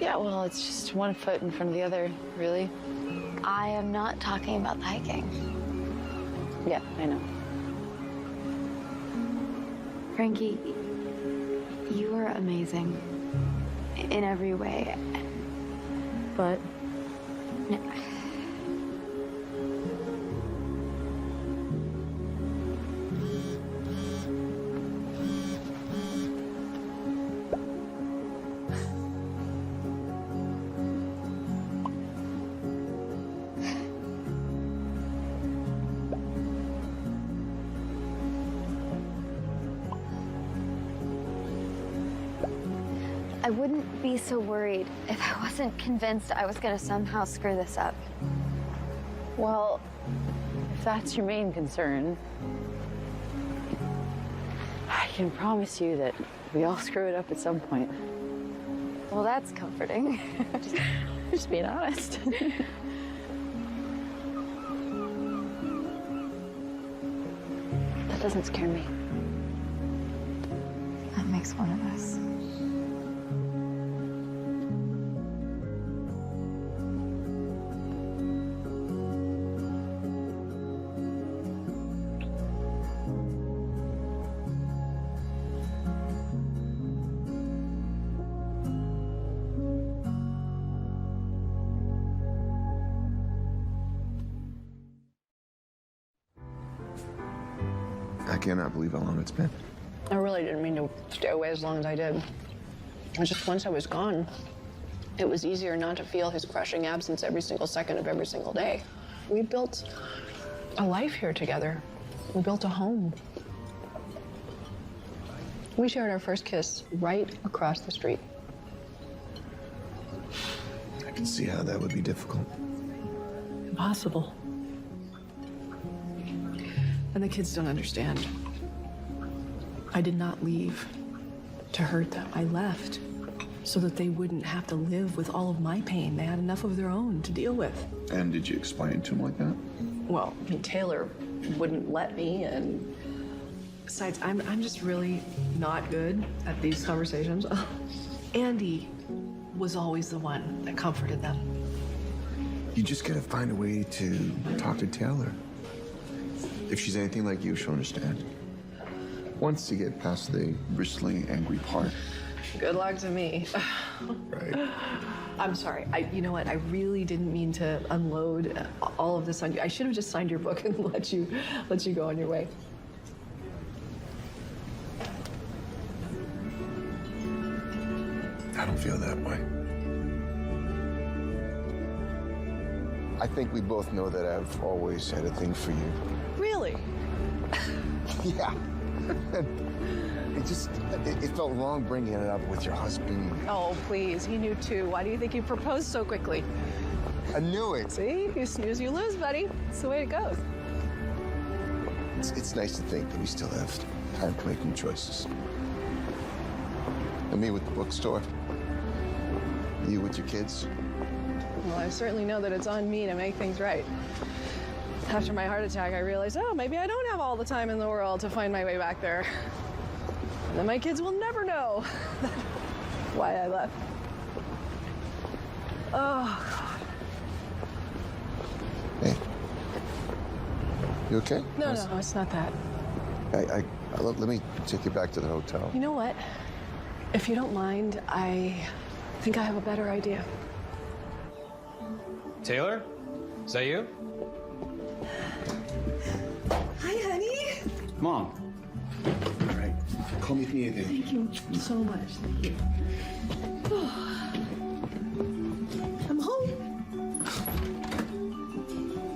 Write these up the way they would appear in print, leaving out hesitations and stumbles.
Yeah, well, it's just one foot in front of the other, really. I am not talking about the hiking. Yeah, I know. Frankie, you are amazing in every way. But? No. I wouldn't be so worried if I wasn't convinced I was gonna somehow screw this up. Well, if that's your main concern, I can promise you that we all screw it up at some point. Well, that's comforting. Just being honest. That doesn't scare me. That makes one of us. I cannot believe how long it's been. I really didn't mean to stay away as long as I did. Just once I was gone, it was easier not to feel his crushing absence every single second of every single day. We built a life here together. We built a home. We shared our first kiss right across the street. I can see how that would be difficult. Impossible. And the kids don't understand. I did not leave to hurt them. I left so that they wouldn't have to live with all of my pain. They had enough of their own to deal with. And did you explain to him like that? Well, I mean, Taylor wouldn't let me, and besides, I'm just really not good at these conversations. Andy was always the one that comforted them. You just gotta find a way to talk to Taylor. If she's anything like you, she'll understand. Once you get past the bristling, angry part. Good luck to me. Right. I'm sorry. You know what? I really didn't mean to unload all of this on you. I should have just signed your book and let you go on your way. I don't feel that way. I think we both know that I've always had a thing for you. Really? Yeah. It felt wrong bringing it up with your husband. Oh, please. He knew too. Why do you think you proposed so quickly? I knew it. See? You snooze, you lose, buddy. It's the way it goes. It's nice to think that we still have time to make new choices. And me with the bookstore. You with your kids. Well, I certainly know that it's on me to make things right. After my heart attack, I realized, oh, maybe I don't have all the time in the world to find my way back there. And then my kids will never know why I left. Oh, God. Hey. You okay? No, it's not that. Let me take you back to the hotel. You know what? If you don't mind, I think I have a better idea. Taylor? Is that you? Hi, honey. Mom. All right. Call me if you need anything. Thank you so much. Thank you. I'm home.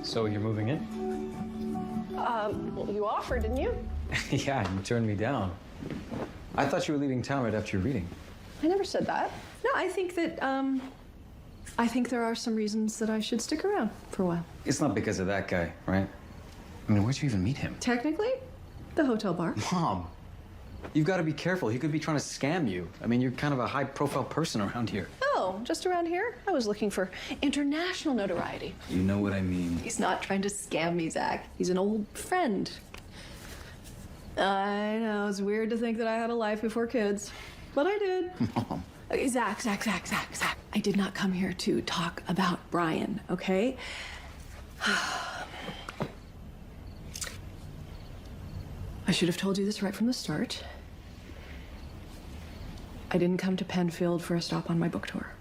So you're moving in? Well, you offered, didn't you? Yeah, you turned me down. I thought you were leaving town right after your reading. I never said that. No, I think that, I think there are some reasons that I should stick around for a while. It's not because of that guy, right? I mean, where'd you even meet him? Technically, the hotel bar. Mom, you've got to be careful. He could be trying to scam you. I mean, you're kind of a high-profile person around here. Oh, just around here? I was looking for international notoriety. You know what I mean. He's not trying to scam me, Zach. He's an old friend. I know, it's weird to think that I had a life before kids, but I did. Mom. Zach. I did not come here to talk about Brian, okay? I should have told you this right from the start. I didn't come to Penfield for a stop on my book tour.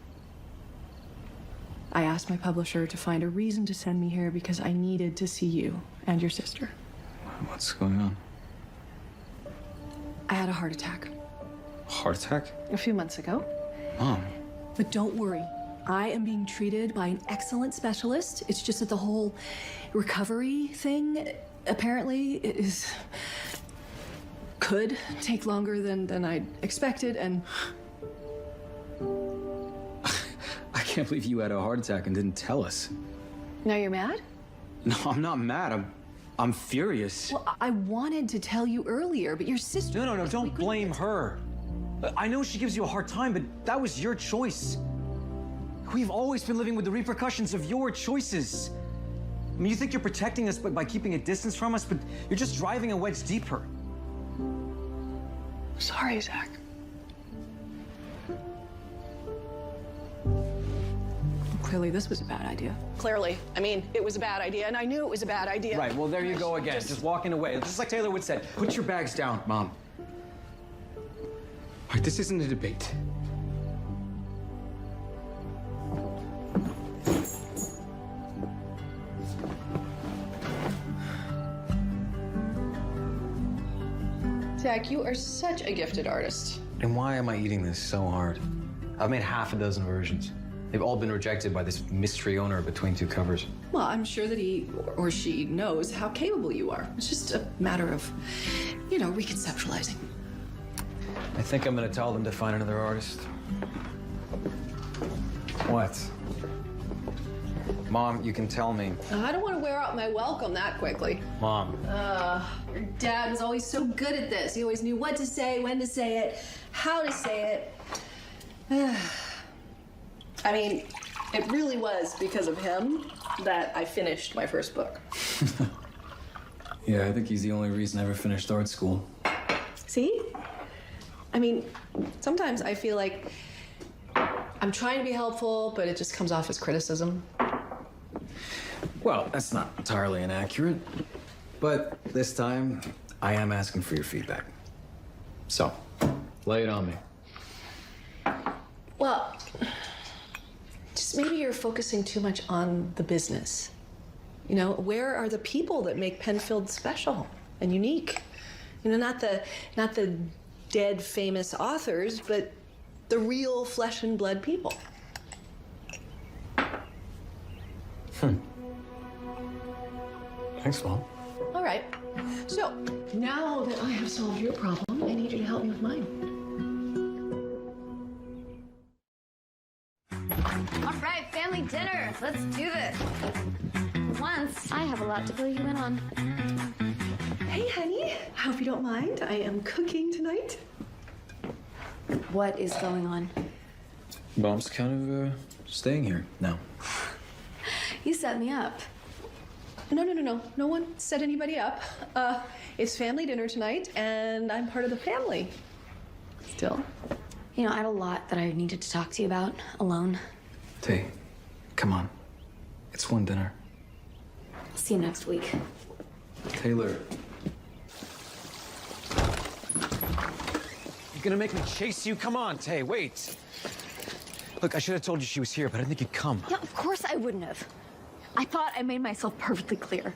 I asked my publisher to find a reason to send me here because I needed to see you and your sister. What's going on? I had a heart attack Heart attack? a few months ago. Mom. But don't worry, I am being treated by an excellent specialist. It's just that the whole recovery thing apparently could take longer than I'd expected, and I can't believe you had a heart attack and didn't tell us. now you're mad? No, I'm not mad. I'm furious. Well, I wanted to tell you earlier, but your sister... No, don't blame her. I know she gives you a hard time, but that was your choice. We've always been living with the repercussions of your choices. I mean, you think you're protecting us by keeping a distance from us, but you're just driving a wedge deeper. Sorry, Zach. Clearly, this was a bad idea. Clearly. I mean, it was a bad idea, and I knew it was a bad idea. Right, well, there you go again, just walking away. Just like Taylor would say, put your bags down, Mom. All right, this isn't a debate. Zach, you are such a gifted artist. And why am I eating this so hard? I've made half a dozen versions. They've all been rejected by this mystery owner between two covers. Well, I'm sure that he or she knows how capable you are. It's just a matter of, reconceptualizing. I think I'm gonna tell them to find another artist. What? Mom, you can tell me. I don't want to wear out my welcome that quickly. Mom. Your dad was always so good at this. He always knew what to say, when to say it, how to say it. I mean, it really was because of him that I finished my first book. Yeah, I think he's the only reason I ever finished art school. See? I mean, sometimes I feel like I'm trying to be helpful, but it just comes off as criticism. Well, that's not entirely inaccurate. But this time, I am asking for your feedback. So, lay it on me. Well, just maybe you're focusing too much on the business. Where are the people that make Penfield special and unique? Not the dead famous authors, but the real flesh and blood people. Thanks, Mom. All right. So, now that I have solved your problem, I need you to help me with mine. All right, family dinner. Let's do this. Once, I have a lot to fill you in on. Hey, honey. I hope you don't mind. I am cooking tonight. What is going on? Mom's kind of staying here now. You set me up. No. No one set anybody up. It's family dinner tonight, and I'm part of the family. Still. I had a lot that I needed to talk to you about alone. Tay, come on. It's one dinner. See you next week. Taylor. You're gonna make me chase you? Come on, Tay, wait. Look, I should have told you she was here, but I didn't think you'd come. Yeah, of course I wouldn't have. I thought I made myself perfectly clear.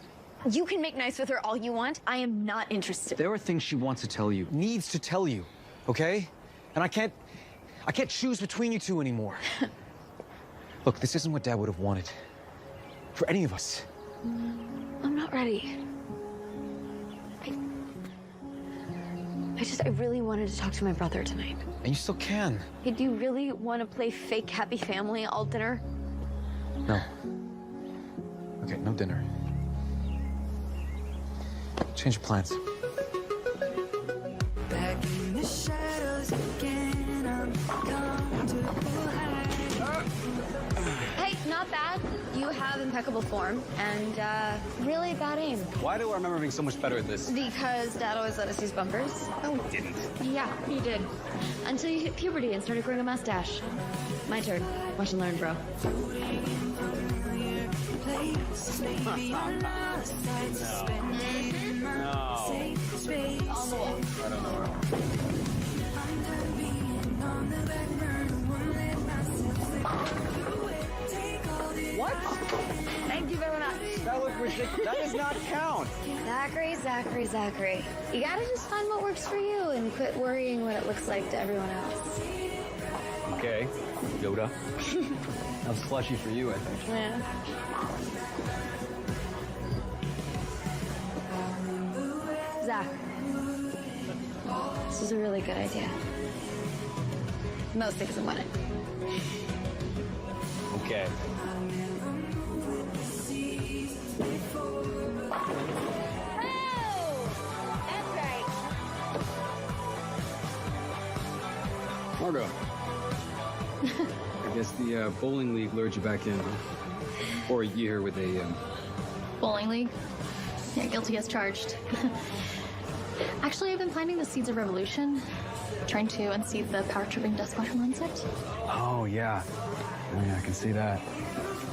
You can make nice with her all you want. I am not interested. There are things she wants to tell you, needs to tell you, okay? And I can't choose between you two anymore. Look, this isn't what Dad would have wanted. For any of us. I'm not ready. I really wanted to talk to my brother tonight. And you still can. Hey, do you really want to play fake happy family all dinner? No. Okay, no dinner. Change of plans. Back in the shadows again, I'm comfortable hiding. Hey, not bad. You have impeccable form and really bad aim. Why do I remember being so much better at this? Because Dad always let us use bumpers. No, it didn't. Yeah, he did. Until you hit puberty and started growing a mustache. My turn. Watch and learn, bro. What? Thank you very much. That looked ridiculous. That does not count. Zachary. You gotta just find what works for you and quit worrying what it looks like to everyone else. Okay, Yoda. That's slushy for you, I think. Yeah. Zach, this is a really good idea. Most things in winning. Okay. Margot. I guess the bowling league lured you back in, huh? Or a year with a Bowling league? Yeah, guilty as charged. Actually, I've been planting the seeds of revolution, trying to unseat the power-tripping dust squadron mindset. Oh, yeah. Oh, yeah, I can see that.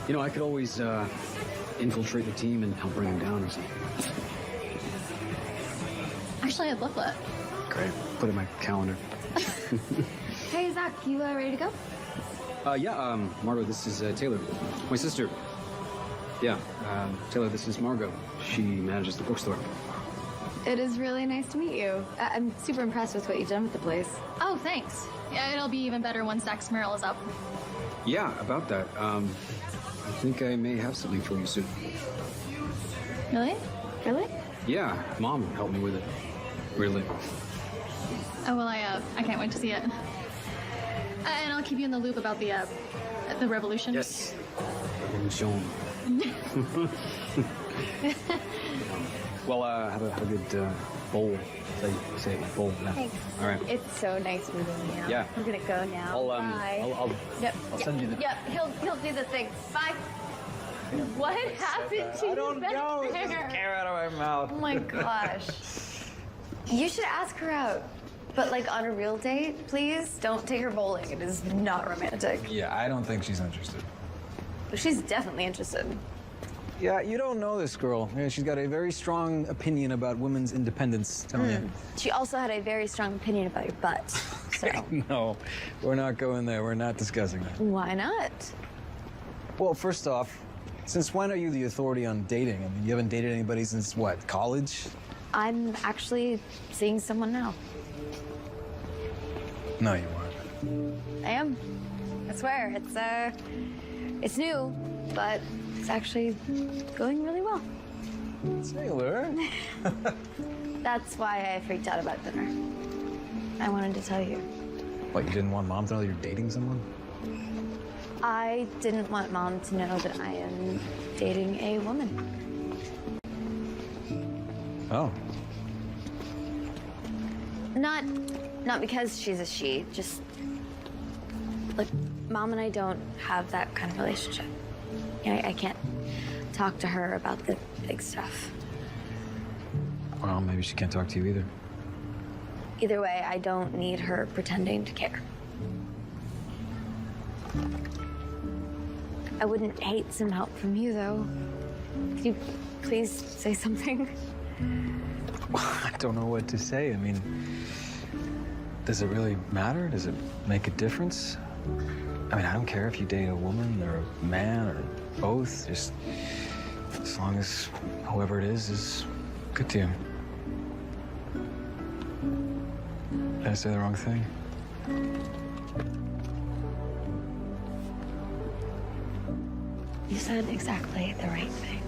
You know, I could always infiltrate the team and help bring them down or something. Actually, I'd love that. Great. Put it in my calendar. Hey, Zach, you ready to go? Margot, this is Taylor, my sister. Yeah, Taylor, this is Margot. She manages the bookstore. It is really nice to meet you. I'm super impressed with what you've done with the place. Oh, thanks. Yeah, it'll be even better once Zach's mural is up. Yeah, about that. I think I may have something for you soon. Really? Really? Yeah, Mom helped me with it. Really. Oh, well, I can't wait to see it. And I'll keep you in the loop about the revolution. Yes. Revolution. Well, have a good bowl. Say bowl. Yeah. Thanks. All right. It's so nice meeting you. Yeah. I'm gonna go now. Bye. I'll send you the. Yep, he'll do the thing. Bye. What happened to you? I don't know. It there? just came out of my mouth. Oh my gosh. You should ask her out. But like on a real date, please don't take her bowling. It is not romantic. Yeah, I don't think she's interested. She's definitely interested. Yeah, you don't know this girl. Yeah, she's got a very strong opinion about women's independence, telling you. She also had a very strong opinion about your butt. So No, we're not going there. We're not discussing that. why not? Well, first off, since when are you the authority on dating? I mean, you haven't dated anybody since what, college? I'm actually seeing someone now. No, you aren't. I am. I swear. It's new, but it's actually going really well. Taylor? That's why I freaked out about dinner. I wanted to tell you. What, you didn't want Mom to know you're dating someone? I didn't want Mom to know that I am dating a woman. Oh. Not because she's a she, just like Mom and I don't have that kind of relationship. You know, I can't talk to her about the big stuff. Well, maybe she can't talk to you either. Either way, I don't need her pretending to care. I wouldn't hate some help from you, though. Could you please say something? I don't know what to say. I mean, does it really matter? Does it make a difference? I mean, I don't care if you date a woman or a man or both. Just as long as whoever it is good to you. Did I say the wrong thing? You said exactly the right thing.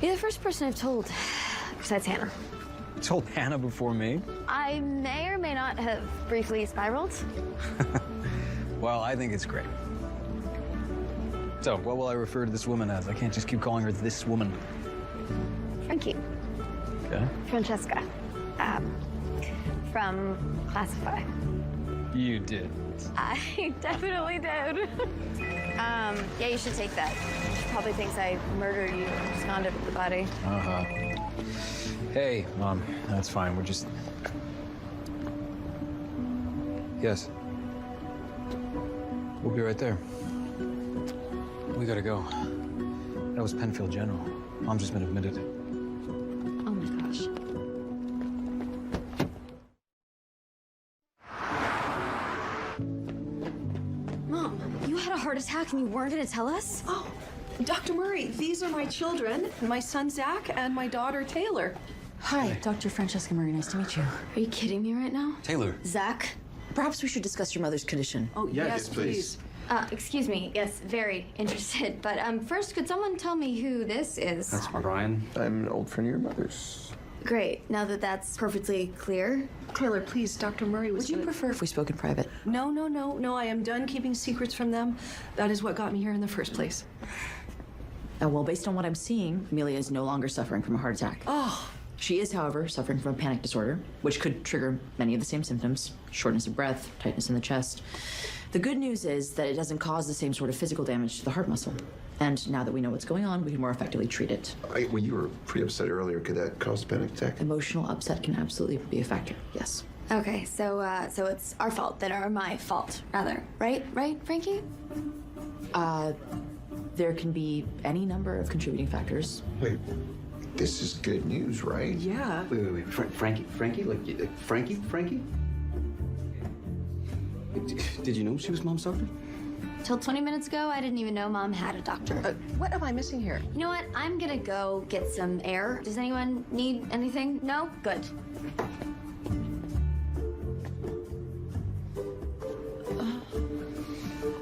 You're the first person I've told, besides Hannah. You told Hannah before me. I may or may not have briefly spiraled. Well, I think it's great. So, what will I refer to this woman as? I can't just keep calling her this woman. Frankie. Okay. Francesca. From Classify. You did. I definitely did. Yeah, you should take that. She probably thinks I murdered you and absconded with the body. Uh-huh. Hey, Mom, that's fine. We're just... Yes. We'll be right there. We gotta go. That was Penfield General. Mom's just been admitted. Oh my gosh. Mom, you had a heart attack and you weren't gonna tell us? Oh, Dr. Murray, these are my children, my son Zach and my daughter Taylor. Hi, Dr. Francesca Murray. Nice to meet you. Are you kidding me right now? Taylor. Zach? Perhaps we should discuss your mother's condition. Oh, Yeah, yes, yes, please. please. Excuse me. Yes, very interested. But first, could someone tell me who this is? That's Ryan. I'm an old friend of your mother's. Great. Now that that's perfectly clear. Taylor, please, Dr. Murray was Would you gonna- prefer if we spoke in private? No, no, no, no, I am done keeping secrets from them. That is what got me here in the first place. Well, based on what I'm seeing, Amelia is no longer suffering from a heart attack. Oh, She is, however, suffering from a panic disorder, which could trigger many of the same symptoms: shortness of breath, tightness in the chest. The good news is that it doesn't cause the same sort of physical damage to the heart muscle. And now that we know what's going on, we can more effectively treat it. Well, you were pretty upset earlier. Could that cause a panic attack? Emotional upset can absolutely be a factor, yes. Okay, so it's our fault, then, or my fault, rather. Right, Frankie? There can be any number of contributing factors. Wait, this is good news, right? yeah. Wait. Frankie? Like, Frankie? Did you know she was Mom's doctor? Till 20 minutes ago, I didn't even know Mom had a doctor. What am I missing here? You know what? I'm gonna go get some air. Does anyone need anything? No? Good.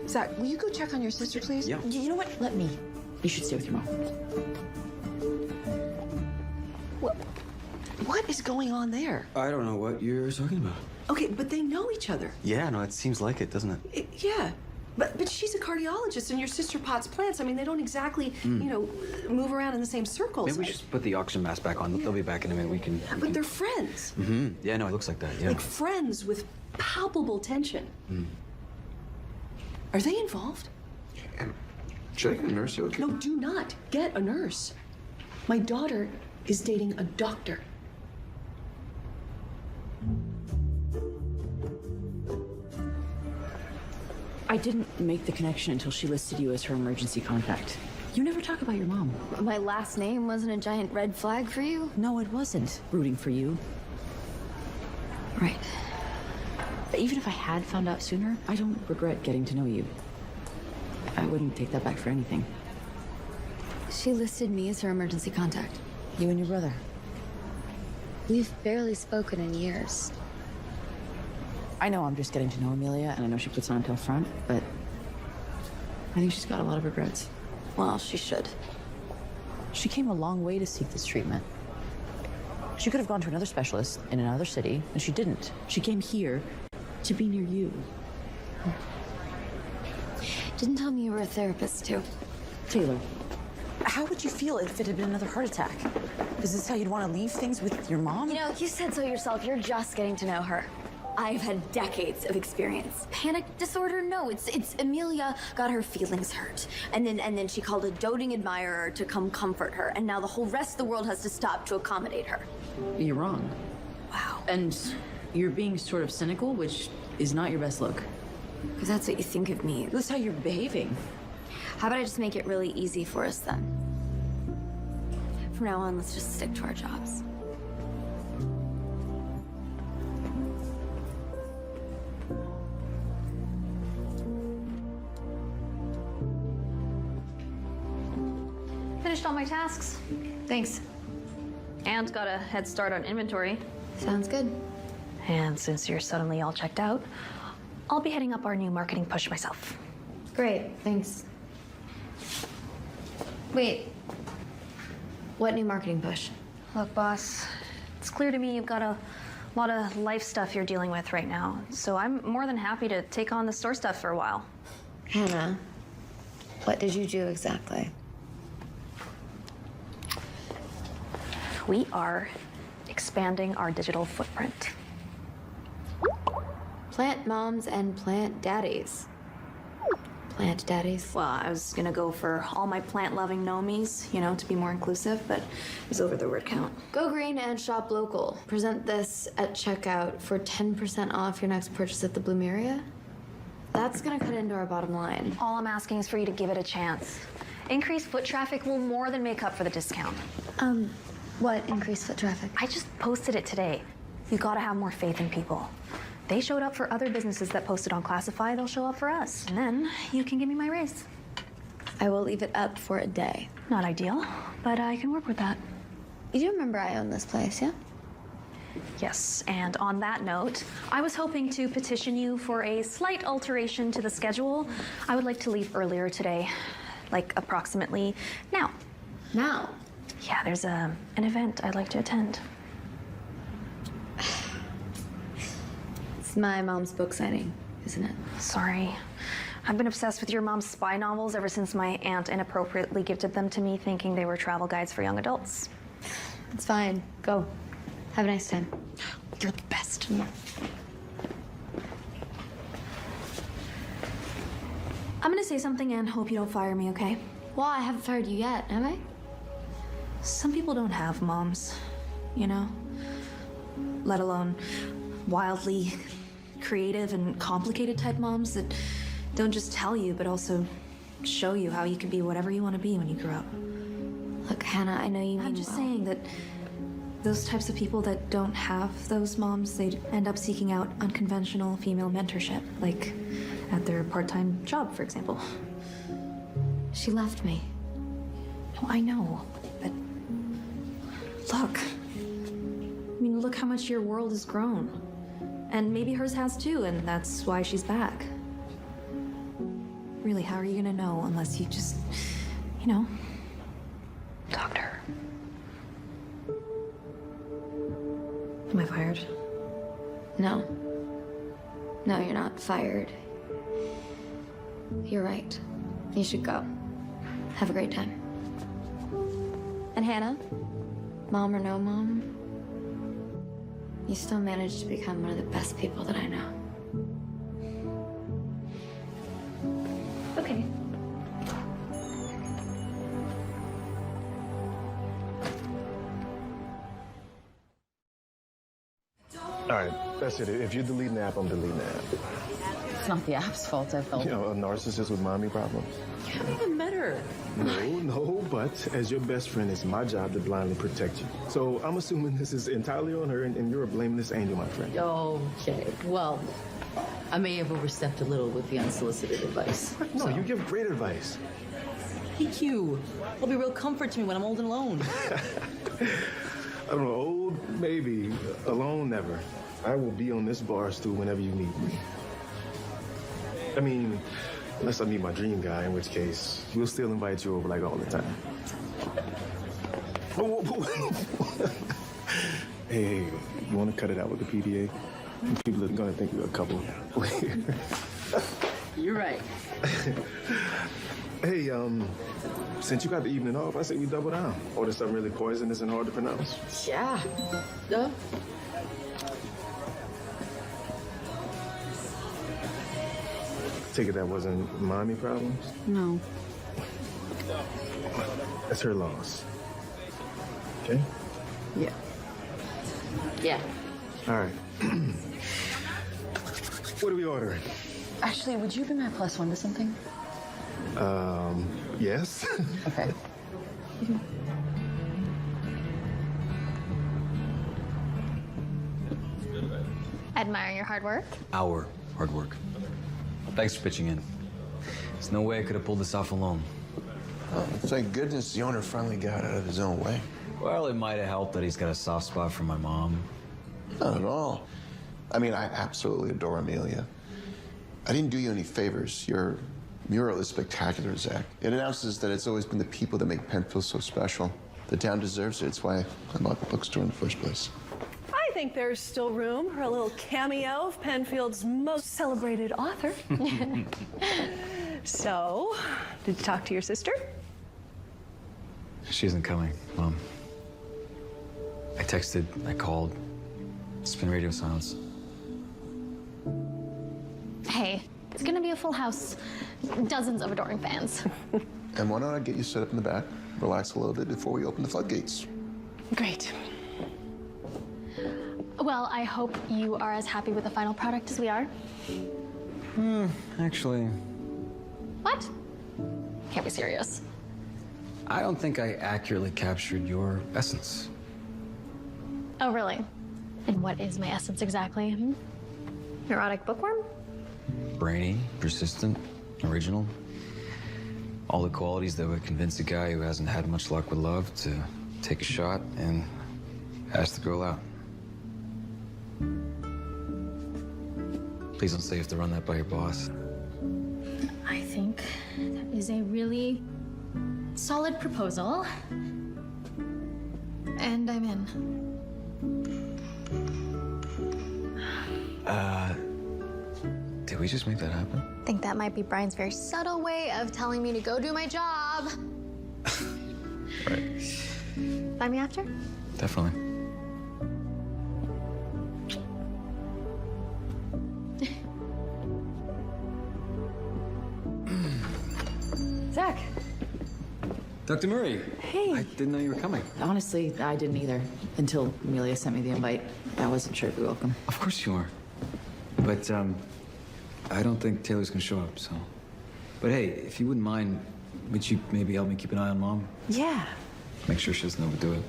Zach, will you go check on your sister, please? Yeah. You know what? Let me. You should stay with your mom. What is going on there? I don't know what you're talking about. Okay, but they know each other. Yeah, no, it seems like it, doesn't it? Yeah. But she's a cardiologist and your sister pots plants. I mean, they don't exactly, move around in the same circles. Maybe we should just put the oxygen mask back on. They'll be back in a minute. We can. But they're friends. Mm-hmm. Yeah, no, it looks like that. Yeah. Like friends with palpable tension. Are they involved? Should I get a nurse? You okay? No, do not get a nurse. My daughter is dating a doctor. I didn't make the connection until she listed you as her emergency contact. You never talk about your mom. My last name wasn't a giant red flag for you? No, it wasn't rooting for you. Right. But even if I had found out sooner, I don't regret getting to know you. I wouldn't take that back for anything. She listed me as her emergency contact. You and your brother. We've barely spoken in years. I know I'm just getting to know Amelia, and I know she puts on a tough front, but I think she's got a lot of regrets. Well, she should. She came a long way to seek this treatment. She could have gone to another specialist in another city, and she didn't. She came here to be near you. Didn't tell me you were a therapist, too. Taylor, how would you feel if it had been another heart attack? Is this how you'd want to leave things with your mom? You know, you said so yourself. You're just getting to know her. I've had decades of experience. Panic disorder? No, it's Amelia got her feelings hurt. And then she called a doting admirer to come comfort her. And now the whole rest of the world has to stop to accommodate her. You're wrong. Wow. And you're being sort of cynical, which is not your best look. Because that's what you think of me. That's how you're behaving. How about I just make it really easy for us then? From now on, let's just stick to our jobs. Finished all my tasks. Thanks. And got a head start on inventory. Sounds good. And since you're suddenly all checked out, I'll be heading up our new marketing push myself. Great, thanks. Wait. What new marketing push? Look, boss, it's clear to me you've got a lot of life stuff you're dealing with right now. So I'm more than happy to take on the store stuff for a while. Hannah, what did you do exactly? We are expanding our digital footprint. Plant moms and plant daddies. Plant daddies. Well, I was gonna go for all my plant-loving nomies, you know, to be more inclusive, but it was over the word count. Go green and shop local. Present this at checkout for 10% off your next purchase at the Bloomeria. That's gonna cut into our bottom line. All I'm asking is for you to give it a chance. Increased foot traffic will more than make up for the discount. What increased foot traffic? I just posted it today. You gotta have more faith in people. They showed up for other businesses that posted on Classify, they'll show up for us. And then you can give me my raise. I will leave it up for a day. Not ideal, but I can work with that. You do remember I own this place, yeah? Yes, and on that note, I was hoping to petition you for a slight alteration to the schedule. I would like to leave earlier today, like approximately now. Now? Yeah, there's an event I'd like to attend. It's my mom's book signing, isn't it? Sorry. I've been obsessed with your mom's spy novels ever since my aunt inappropriately gifted them to me thinking they were travel guides for young adults. It's fine. Go. Have a nice time. You're the best. Yeah. I'm gonna say something and hope you don't fire me, okay? Well, I haven't fired you yet, have I? Some people don't have moms, you know? Let alone wildly creative and complicated type moms that don't just tell you, but also show you how you can be whatever you want to be when you grow up. Look, Hannah, I know you mean I'm just well. saying that those types of people that don't have those moms, they end up seeking out unconventional female mentorship, like at their part-time job, for example. She left me. No, I know, but look. I mean, look how much your world has grown. And maybe hers has too, and that's why she's back. Really, how are you gonna know unless you just, you know, talk to her? Am I fired? No. No, you're not fired. You're right. You should go. Have a great time. And Hannah, mom or no mom, you still managed to become one of the best people that I know. Okay. All right, that's it. If you're deleting the app, I'm deleting the app. It's not the app's fault, I felt. You know, a narcissist with mommy problems. I haven't even met her. No, but as your best friend, it's my job to blindly protect you. So I'm assuming this is entirely on her, and you're a blameless angel, my friend. Okay, well, I may have overstepped a little with the unsolicited advice. No, you give great advice. Thank you. It'll be a real comfort to me when I'm old and alone. I don't know, old, maybe. Alone, never. I will be on this bar stool whenever you need me. I mean, unless I meet my dream guy, in which case, we'll still invite you over like all the time. Hey, you want to cut it out with the PDA? People are going to think we're a couple. You're right. Hey, since you got the evening off, I say we double down. Order something really poisonous and hard to pronounce. Yeah. Duh. Take it that wasn't mommy problems? No. That's her loss. Okay? Yeah. Yeah. All right. What are we ordering? Actually, would you be my plus one to something? Yes. Okay. Admire your hard work. Our hard work. Thanks for pitching in. There's no way I could have pulled this off alone. Thank goodness the owner finally got out of his own way. Well, it might have helped that he's got a soft spot for my mom. Not at all. I mean, I absolutely adore Amelia. I didn't do you any favors. Your mural is spectacular, Zach. It announces that it's always been the people that make Penfield so special. The town deserves it. It's why I bought the bookstore in the first place. I think there's still room for a little cameo of Penfield's most celebrated author. So, did you talk to your sister? She isn't coming, Mom. I texted, I called. It's been radio silence. Hey, it's gonna be a full house. Dozens of adoring fans. And why don't I get you set up in the back, relax a little bit before we open the floodgates? Great. Well, I hope you are as happy with the final product as we are. Actually, What? Can't be serious. I don't think I accurately captured your essence. Oh, really? And what is my essence exactly? Neurotic bookworm? Brainy, persistent, original. All the qualities that would convince a guy who hasn't had much luck with love to take a shot and ask the girl out. Please don't say you have to run that by your boss. I think that is a really solid proposal. And I'm in. Did we just make that happen? I think that might be Brian's very subtle way of telling me to go do my job. Right. Find me after? Definitely. Zach. Dr. Murray. Hey. I didn't know you were coming. Honestly, I didn't either until Amelia sent me the invite. I wasn't sure if you're welcome. Of course you are. But, I don't think Taylor's gonna show up, so. But hey, if you wouldn't mind, would you maybe help me keep an eye on Mom? Yeah. Make sure she doesn't overdo it.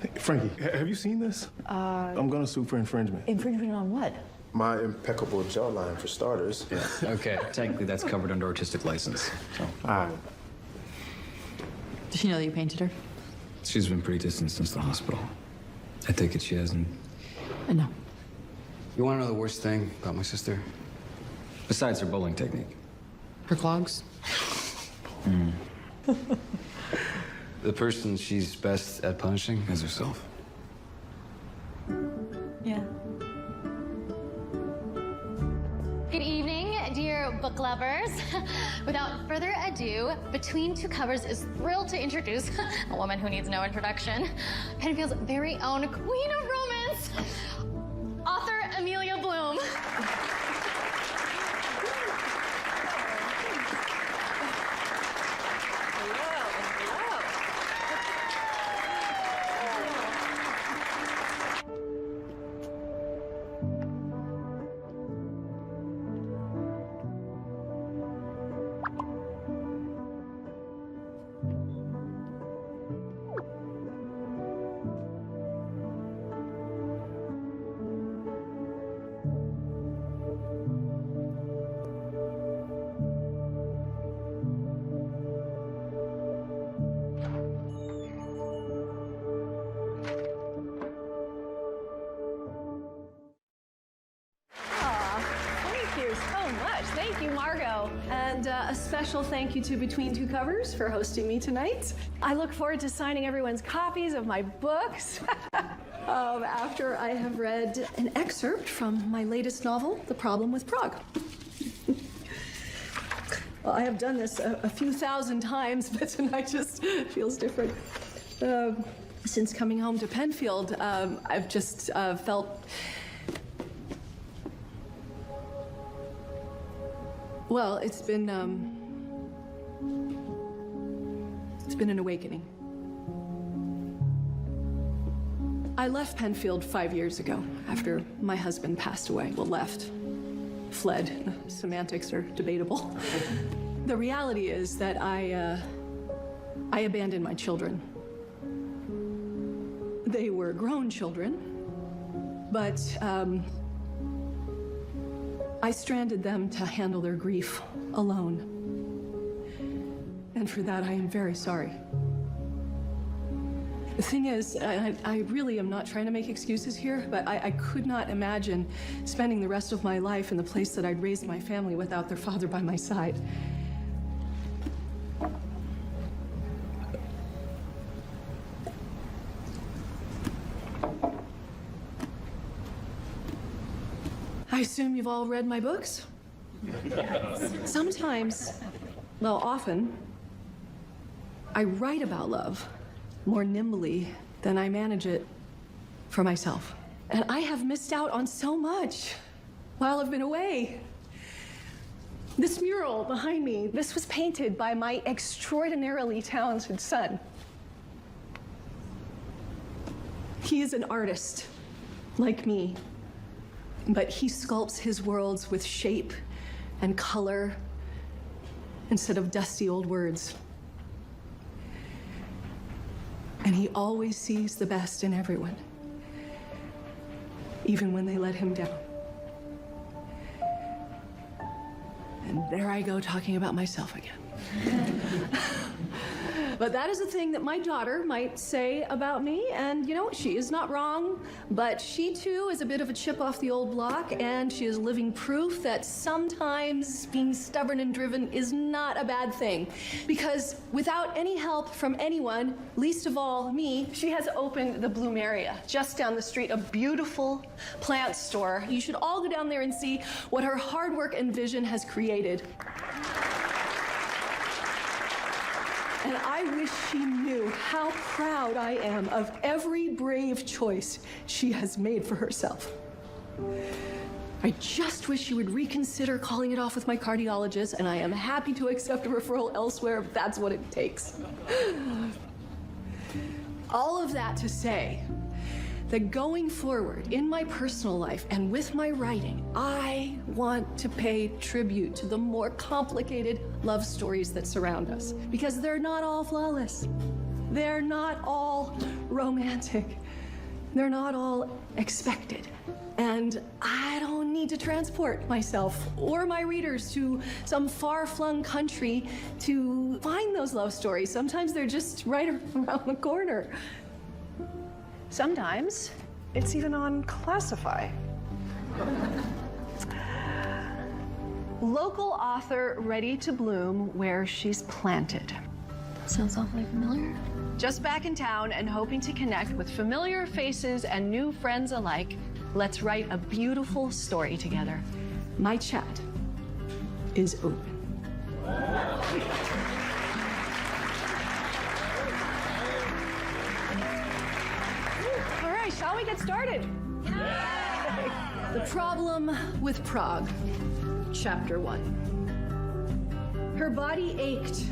Hey, Frankie, have you seen this? I'm gonna sue for infringement. Infringement on what? My impeccable jawline, for starters. Yeah. Okay. Technically, that's covered under artistic license. So. All right. Does she know that you painted her? She's been pretty distant since the hospital. I take it she hasn't. No. You want to know the worst thing about my sister? Besides her bowling technique. Her clogs? The person she's best at punishing is herself. Yeah. Good evening, dear book lovers. Without further ado, Between Two Covers is thrilled to introduce a woman who needs no introduction, Penfield's very own Queen of Romance, author Amelia Bloom. Thank you so much. Thank you, Margot. And a special thank you to Between Two Covers for hosting me tonight. I look forward to signing everyone's copies of my books after I have read an excerpt from my latest novel, The Problem with Prague. Well, I have done this a few thousand times, but tonight just feels different. Since coming home to Penfield, I've just felt... Well, it's been an awakening. I left Penfield 5 years ago after my husband passed away. Well, left. Fled. Semantics are debatable. The reality is that I abandoned my children. They were grown children, but I stranded them to handle their grief alone. And for that, I am very sorry. The thing is, I really am not trying to make excuses here, but I could not imagine spending the rest of my life in the place that I'd raised my family without their father by my side. I assume you've all read my books? Sometimes, well, often, I write about love more nimbly than I manage it for myself. And I have missed out on so much while I've been away. This mural behind me, this was painted by my extraordinarily talented son. He is an artist, like me, but he sculpts his worlds with shape and color instead of dusty old words. And he always sees the best in everyone, even when they let him down. And there I go talking about myself again. But that is a thing that my daughter might say about me, and you know, she is not wrong, but she too is a bit of a chip off the old block, and she is living proof that sometimes being stubborn and driven is not a bad thing. Because without any help from anyone, least of all me, she has opened the Bloom area, just down the street, a beautiful plant store. You should all go down there and see what her hard work and vision has created. And I wish she knew how proud I am of every brave choice she has made for herself. I just wish she would reconsider calling it off with my cardiologist, and I am happy to accept a referral elsewhere if that's what it takes. All of that to say that going forward in my personal life and with my writing, I want to pay tribute to the more complicated love stories that surround us, because they're not all flawless. They're not all romantic. They're not all expected. And I don't need to transport myself or my readers to some far-flung country to find those love stories. Sometimes they're just right around the corner. Sometimes it's even on Classify. Local author ready to bloom where she's planted. Sounds awfully familiar. Just back in town and hoping to connect with familiar faces and new friends alike, let's write a beautiful story together. My chat is open. All right, shall we get started? The Problem with Prague, Chapter 1. Her body ached.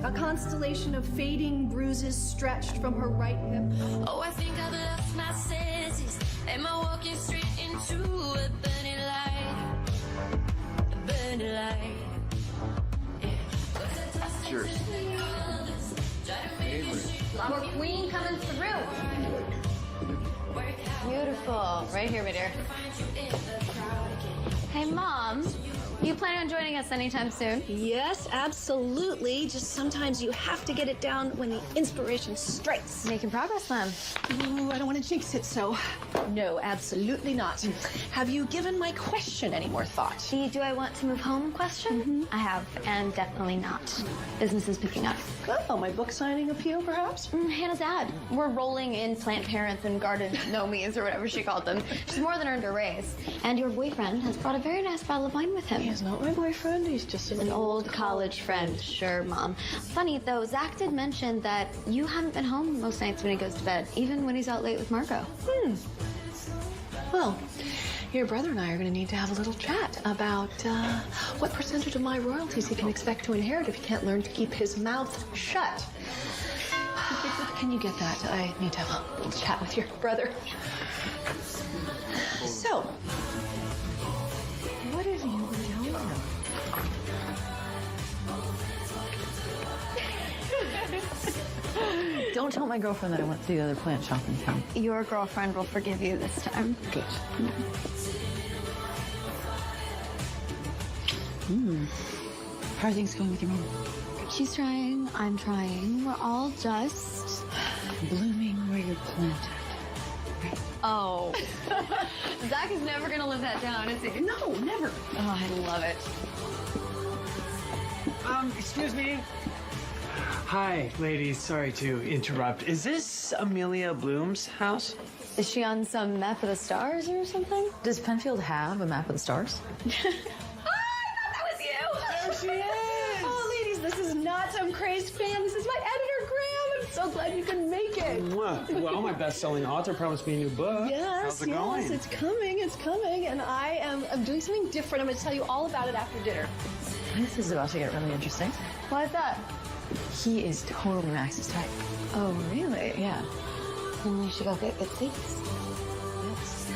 A constellation of fading bruises stretched from her right hip. Oh, I think I've lost my senses. Am I walking straight into a burning light? A burning light. Cheers. Our queen coming through. Beautiful. Right here, my dear. Hey, Mom. You planning on joining us anytime soon? Yes, absolutely. Just sometimes you have to get it down when the inspiration strikes. Making progress, then. Ooh, I don't want to jinx it, so no, absolutely not. Have you given my question any more thought? The do I want to move home question? I have, and definitely not. Business is picking up. Oh, my book signing appeal, perhaps? Hannah's ad. We're rolling in plant parents and garden nomies, or whatever she called them. She's more than earned her raise. And your boyfriend has brought a very nice bottle of wine with him. He's not my boyfriend. He's just An old college friend. Sure, Mom. Funny, though, Zach did mention that you haven't been home most nights when he goes to bed, even when he's out late with Margot. Well, your brother and I are going to need to have a little chat about what percentage of my royalties he can expect to inherit if he can't learn to keep his mouth shut. Can you get that? I need to have a little chat with your brother. So, what have you been telling them? Don't tell my girlfriend that I went to the other plant shop in town. Your girlfriend will forgive you this time. Good. How are things going with your mom? She's trying, I'm trying. We're all just Blooming where you're planted. Oh. Zach is never gonna live that down, is he? No, never. Oh, I love it. Excuse me. Hi, ladies. Sorry to interrupt. Is this Amelia Bloom's house? Is she on some map of the stars or something? Does Penfield have a map of the stars? There she is! Oh, ladies, this is not some crazed fan. This is my editor, Graham. I'm so glad you could make it. Well, my best-selling author promised me a new book. Yes, How's it going? it's coming, and I'm doing something different. I'm going to tell you all about it after dinner. This is about to get really interesting. Why is that? He is totally Max's type. Oh, really? Yeah. Then we should go get good seats. Yes.